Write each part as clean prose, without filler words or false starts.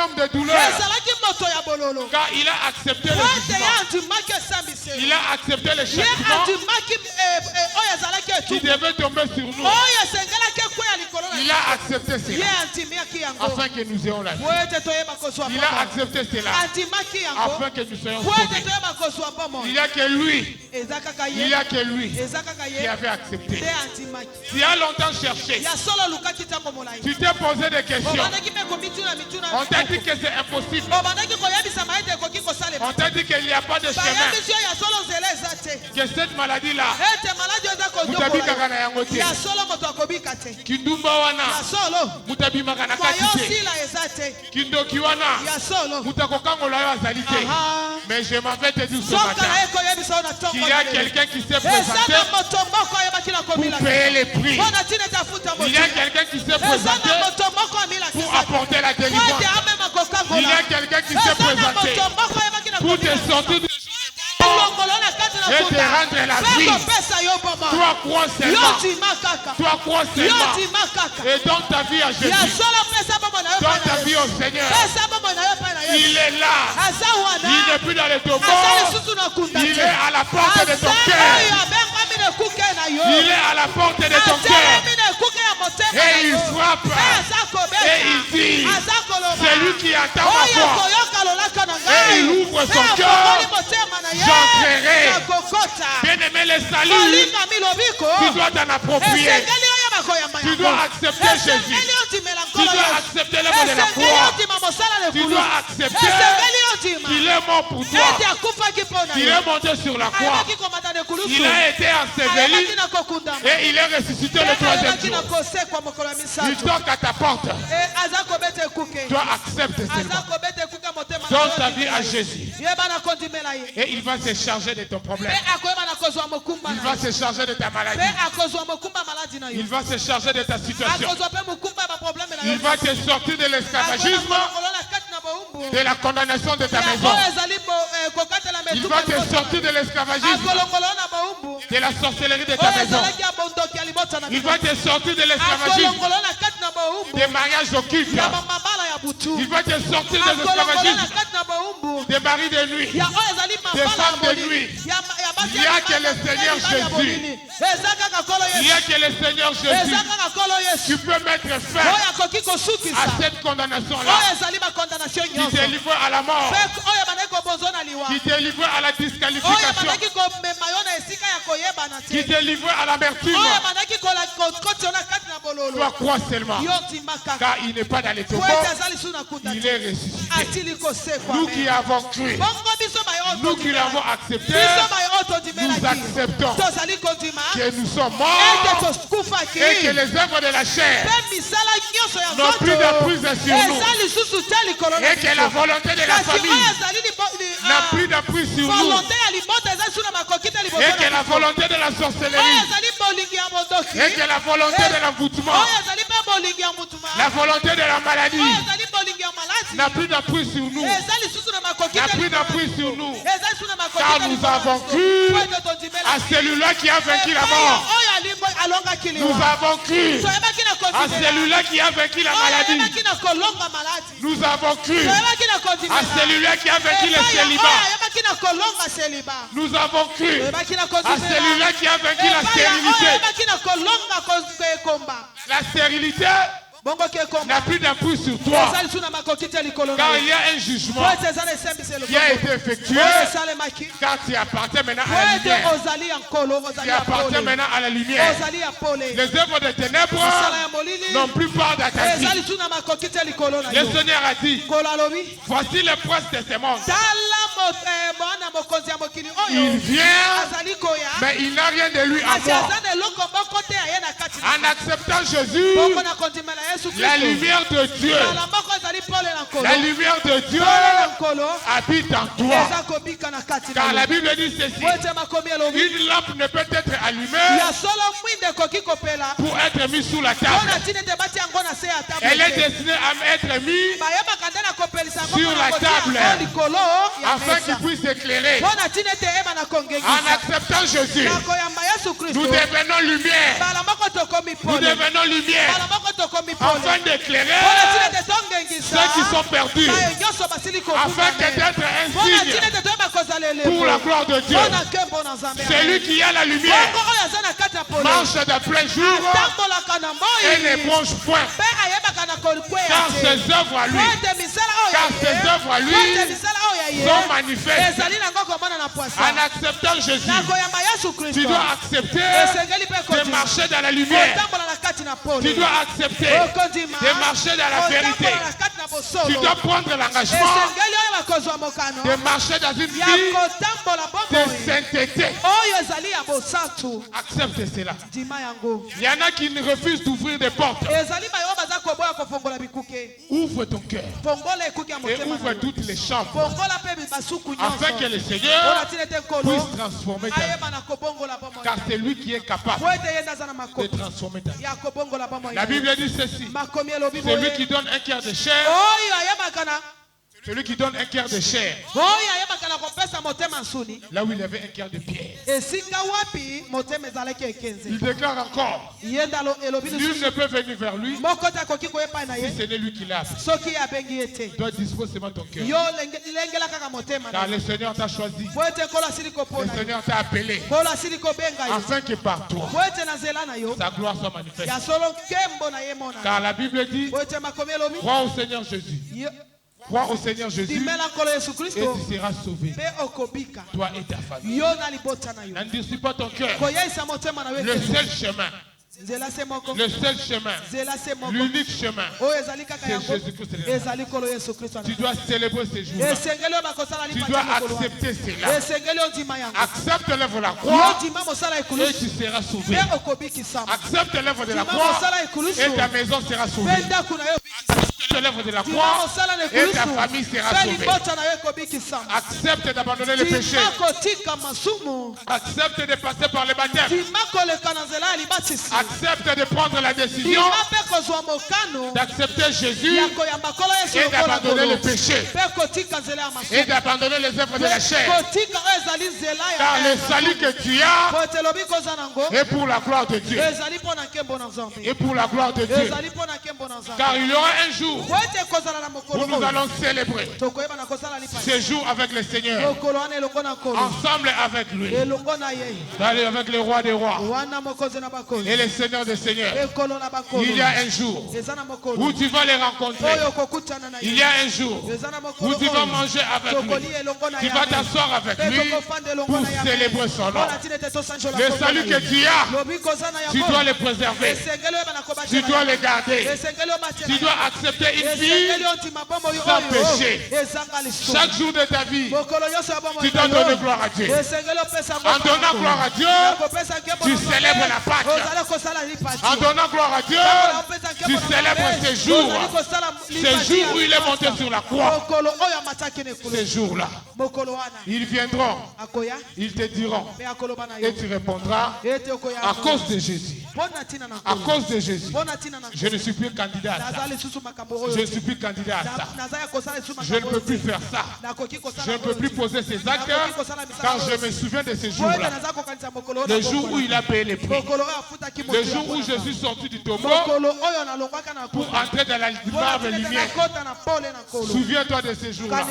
homme de douleur. Car il a accepté le jugement. Il a accepté le châtiment qui devait tomber sur nous. Il a accepté cela afin que nous ayons la vie. Il a accepté cela afin que nous soyons sauvés. Il n'y a que lui. Il n'y a que lui qui avait accepté. Tu as longtemps cherché. Tu t'es posé des questions. On t'a dit que c'est impossible. On t'a dit qu'il n'y a pas de chemin. Que cette maladie-là, mais je m'en vais te dire ce matin qu'il y a quelqu'un qui s'est présenté pour payer les prix. Il y a quelqu'un qui s'est présenté pour apporter la délivrance. Il y a quelqu'un qui s'est présenté pour te sortir de et te rendre la vie. Toi crois seulement. Toi crois seulement. Et donne ta vie à Jésus. Donne ta vie au Seigneur. Il est là. Il n'est plus dans les tombeaux. Il est à la porte de ton cœur. Il est à la porte de ton cœur. Et il frappe. Et il dit, c'est lui qui attend ma voix. Et il ouvre son cœur. J'entrerai. Bien-aimé, le salut, tu dois t'en approprier. Tu dois accepter Jésus. Tu dois accepter l'œuvre de la croix. Tu dois accepter qu'il est mort pour toi. Il est monté sur la croix. Il a été enseveli et il est ressuscité le troisième jour. Il toque à ta porte. Toi, accepte seulement. Donne ta vie à Jésus. Et il va se charger de ton problème. Il va se charger de ta maladie. Il va se charger de ta situation. Il va te sortir de l'esclavagisme, de la condamnation de ta maison. Il va te sortir de l'esclavagisme, de la sorcellerie de ta maison. Il va te sortir de l'esclavagisme, des mariages occultes. Il va te sortir de l'esclavagisme, des maris de nuit, des femmes de nuit. Il n'y a que le Seigneur Jésus. Il n'y a que le Seigneur Jésus qui peut mettre fin à cette condamnation-là, qui délivre à la mort, qui délivre à la disqualification, qui délivre à l'amertume. Toi crois seulement, car il n'est pas dans les tombeaux, il est ressuscité. Nous qui avons cru, nous qui l'avons accepté, nous acceptons que nous sommes morts et que les œuvres de la chair n'ont plus d'emprise sur nous et que la volonté de la famille n'a plus d'emprise sur nous et que la volonté de la sorcellerie et que la volonté de l'envoûtement, la volonté de la maladie n'a plus d'emprise sur nous, n'a plus d'emprise sur nous, car nous avons cru à celui-là qui a vaincu la mort. Nous avons cru à celui-là qui a vaincu la maladie. Nous avons cru à celui-là qui a vaincu le célibat. Nous avons cru à celui-là qui a vaincu la stérilité. La stérilité n'a plus d'emprise sur toi, car il y a un jugement qui a été effectué, car tu appartiens maintenant à la lumière. Tu appartiens maintenant à la lumière. Les œuvres des ténèbres n'ont plus part dans ta vie. Le Seigneur a dit, voici le prince de ce monde. Il vient, mais il n'a rien de lui à moi. En acceptant Jésus, la lumière de Dieu, la lumière de Dieu habite en toi. Car la Bible dit ceci. Une lampe ne peut être allumée pour être mise sous la table. Elle est destinée à être mise sur la table afin qu'il puisse éclairer. En acceptant Jésus, nous devenons lumière. Nous devenons lumière afin d'éclairer ceux qui sont perdus, afin d'être un signe pour la gloire de Dieu. Celui qui a la lumière marche de plein jour et ne bronche point, car ses œuvres à lui, sont manifestes. En acceptant Jésus, tu dois accepter de marcher dans la lumière. Tu dois accepter de marcher dans la vérité. Tu dois prendre l'engagement de marcher dans une vie de sainteté. Accepte cela. Il y en a qui ne refusent d'ouvrir des portes. Ouvre ton cœur et ouvre toutes les chambres afin que le Seigneur puisse transformer ta vie. Car c'est lui qui est capable de transformer ta vie. La Bible dit ceci. Celui qui donne un cœur de chair, celui qui donne un cœur de chair, là où il avait un cœur de pierre. Il déclare encore, nul ne peut venir vers lui si ce n'est lui qui l'a appelé. Tu dois disposer seulement ton cœur. Car le Seigneur t'a choisi. Le Seigneur t'a appelé afin que par toi sa gloire soit manifeste. Car la Bible dit, crois au Seigneur Jésus. Crois au Seigneur Jésus et tu seras sauvé, toi et ta famille. N'endurcis pas ton cœur. Le seul chemin, l'unique chemin, c'est Jésus-Christ. Tu dois célébrer ces jours-là. Tu dois accepter cela. Accepte l'œuvre de la croix et tu seras sauvé. Accepte l'œuvre de la croix et ta maison sera sauvée. Accepte l'œuvre de la croix et ta famille sera sauvée. Accepte d'abandonner le péché. Accepte de passer par le baptême. Accepte de prendre la décision d'accepter Jésus et d'abandonner le péché et d'abandonner les œuvres de la chair. Car le salut que tu as est pour la gloire de Dieu. Et pour la gloire de Dieu. Car il y aura un jour où nous allons célébrer ce jour avec le Seigneur, ensemble avec lui, d'aller avec le roi des rois et le Seigneur des seigneurs. Il y a un jour où tu vas les rencontrer. Il y a un jour où tu vas manger avec lui. Tu vas t'asseoir avec lui pour célébrer son nom. Le salut que tu as, tu dois le préserver. Tu dois le garder. Tu dois accepter une vie sans péché. Chaque jour de ta vie, tu dois donner gloire à Dieu. En donnant gloire à Dieu, tu célèbres la Pâque. En donnant gloire à Dieu, tu célèbres ces jours. Ces jours où il est monté sur la croix. Ces jours-là, ils viendront, ils te diront, et tu répondras, à cause de Jésus. À cause de Jésus, je ne suis plus candidat à ça. Je ne suis plus candidat à ça. Je ne peux plus faire ça. Je ne peux plus poser ces actes car je me souviens de ces jours-là. Le jour où il a payé les prix. Le jour où je suis sorti du tombeau pour entrer dans la lumière. Souviens-toi de ces jours-là.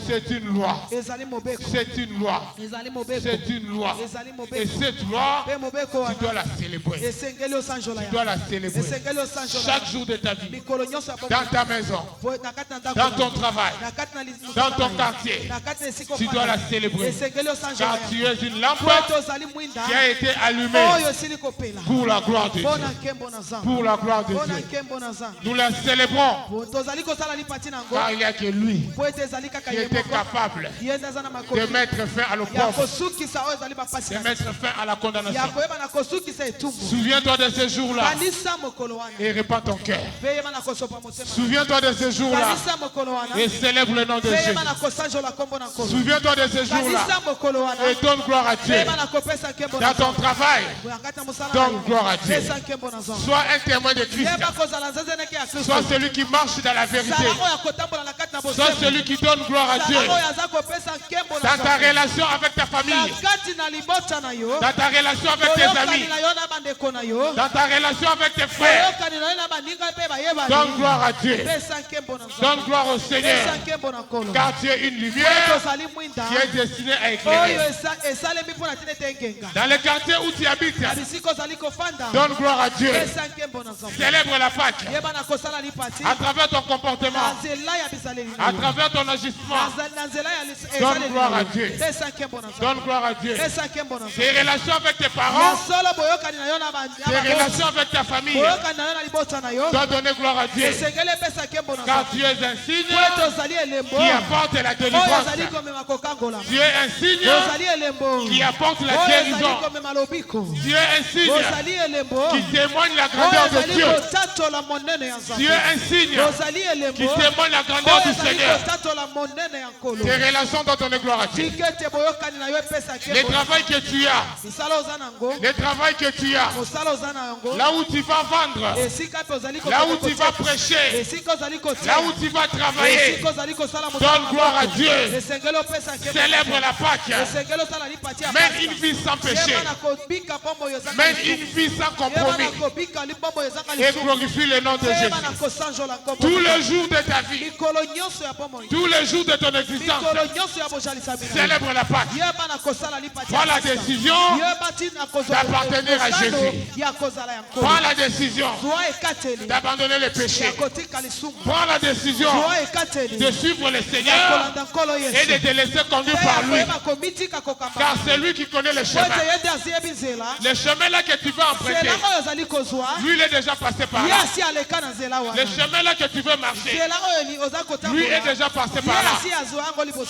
C'est une loi. C'est une loi. C'est une loi. Et cette loi, tu dois la célébrer. Tu dois la célébrer. Chaque jour de ta vie. Dans ta maison. Dans ton travail. Dans ton quartier. Tu dois la célébrer. Car tu es une lampe qui a été allumée pour la gloire de Dieu. Pour la gloire de Dieu. Nous la célébrons. Car il n'y a que lui qui était capable de mettre fin à l'opprobre, de mettre fin à la condamnation. Souviens-toi de ces jours-là et répands ton cœur. Souviens-toi de ce jour-là et célèbre le nom de Jésus. Souviens-toi de ce jour-là et donne gloire à Dieu. Dans ton travail, donne gloire à Dieu. Sois un témoin de Christ. Sois celui qui marche dans la vérité. Sois celui qui donne gloire à Dieu. Dans ta relation avec ta famille, dans ta relation avec tes amis, dans ta relation avec tes frères, donne gloire à Dieu. Donne gloire au Seigneur. Car tu es une lumière qui est destinée à éclairer. Dans le quartier où tu habites, donne gloire à Dieu. Célèbre la Pâque à travers ton comportement, à travers ton agissement. Donne gloire à Dieu. Donne gloire à Dieu. Tes relations avec tes parents, tes relations avec ta famille, dois donner gloire à Dieu. Car tu es un signe qui apporte la délivrance. Tu es un signe qui apporte la guérison. Tu es un signe qui témoigne la grandeur de Dieu. Tu es un signe qui témoigne la grandeur du Seigneur. Tes relations doivent donner gloire à Dieu. Le travail que tu as, le travail que tu as, là où tu vas vendre, là où tu vas prêcher, là où tu vas travailler, donne gloire à Dieu. Célèbre la Pâque. Mène une vie sans péché. Mène une vie sans compromis. Et glorifie le nom de Jésus. Tous les jours de ta vie, tous les jours de ton existence, célèbre la Pâque. Prends la décision d'appartenir à Jésus. Prends la décision d'abandonner le péché. Prends la décision de suivre le Seigneur et de te laisser conduire par lui. Car c'est lui qui connaît le chemin. Le chemin là que tu veux emprunter, lui il est déjà passé par là. Le chemin là que tu veux marcher, lui est déjà passé par là.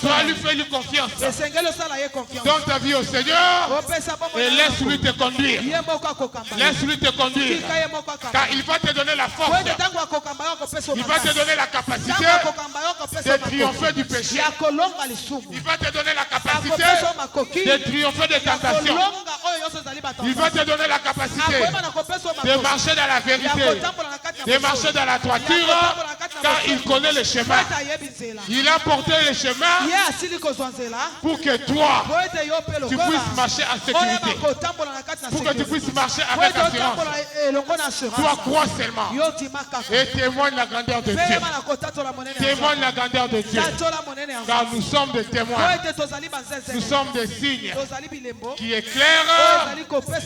Toi lui fais-lui confiance. Donne ta vie au Seigneur et laisse-lui te conduire. Laisse-lui te conduire. Car il va te donner la force. Il va te donner la capacité de triompher du péché. Il va te donner la capacité de triompher des tentations. Il va te donner la capacité de marcher dans la vérité, de marcher dans la droiture, car il connaît le chemin. Il a porté le chemin pour que toi, tu puisses marcher en sécurité, pour que tu puisses marcher avec assurance. Toi, crois seulement et témoigne la grandeur de Dieu. Témoigne la grandeur de Dieu. Car nous sommes des témoins. Nous sommes des signes qui éclairent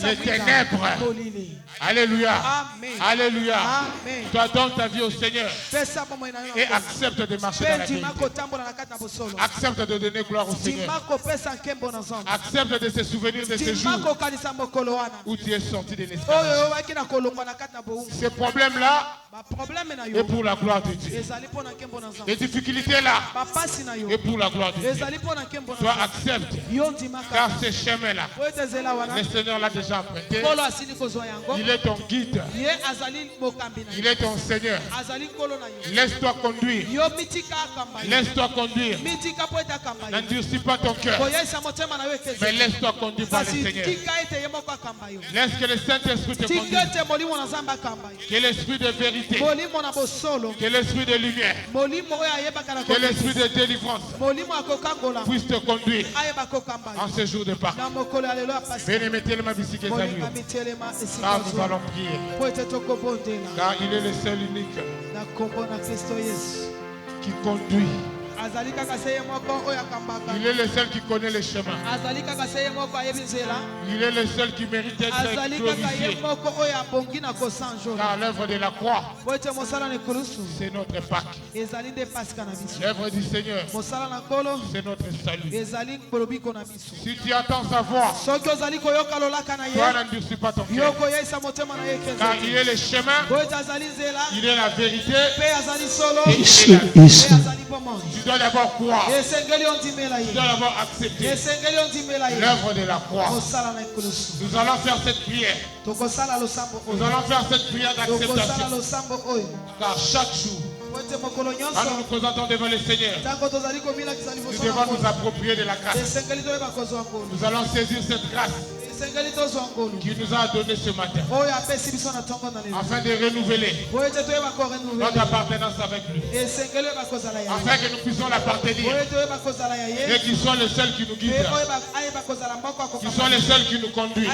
les ténèbres. Alléluia. Alléluia. Toi donne ta vie au Seigneur et accepte de marcher dans la vérité. Accepte de donner gloire au Seigneur. Accepte de se souvenir de ce jour où tu es sorti de l'esclavage. Ce problème-là est pour la gloire de Dieu. Les difficultés-là est pour la gloire de Dieu. Toi accepte. Car ce chemin-là, le Seigneur l'a déjà emprunté. Il est ton guide. Il est ton Seigneur. Laisse-toi conduire. Laisse-toi conduire. N'endurcis pas ton cœur. Mais laisse-toi conduire par le Seigneur. Laisse que le Saint-Esprit te conduise. Que l'esprit de vérité, que l'esprit de lumière, que l'esprit de délivrance puisse te conduire en ce jour de Pâques. Car nous allons prier. Car il est le seul unique qui conduit. Il est le seul qui connaît le chemin. Il est le seul qui mérite d'être glorifié. Car l'œuvre de la croix, c'est notre Pâque. L'œuvre du Seigneur, c'est notre salut. Si tu attends sa voix, toi n'endurcis pas ton cœur. Car il est le chemin, il est la vérité et il est la vie. Tu dois d'abord croire. Tu dois d'abord accepter l'œuvre de la croix. Nous allons faire cette prière. Nous allons faire cette prière d'acceptation. Car chaque jour, Quand nous nous présentons devant le Seigneur, nous devons nous approprier de la grâce. Nous allons saisir cette grâce qui nous a donné ce matin afin de renouveler notre appartenance avec lui, afin que nous puissions l'appartenir et qu'il soit le seul qui nous guide, qu'il soit le seul qui nous conduit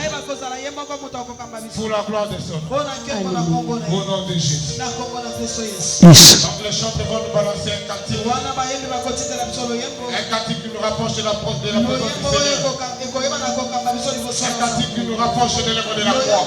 pour la gloire de son nom. Au nom de Jésus. Donc les chants vont nous balancer un cantique qui nous rapproche de la présence du Seigneur, un cantique qui nous rapproche de l'œuvre de la croix.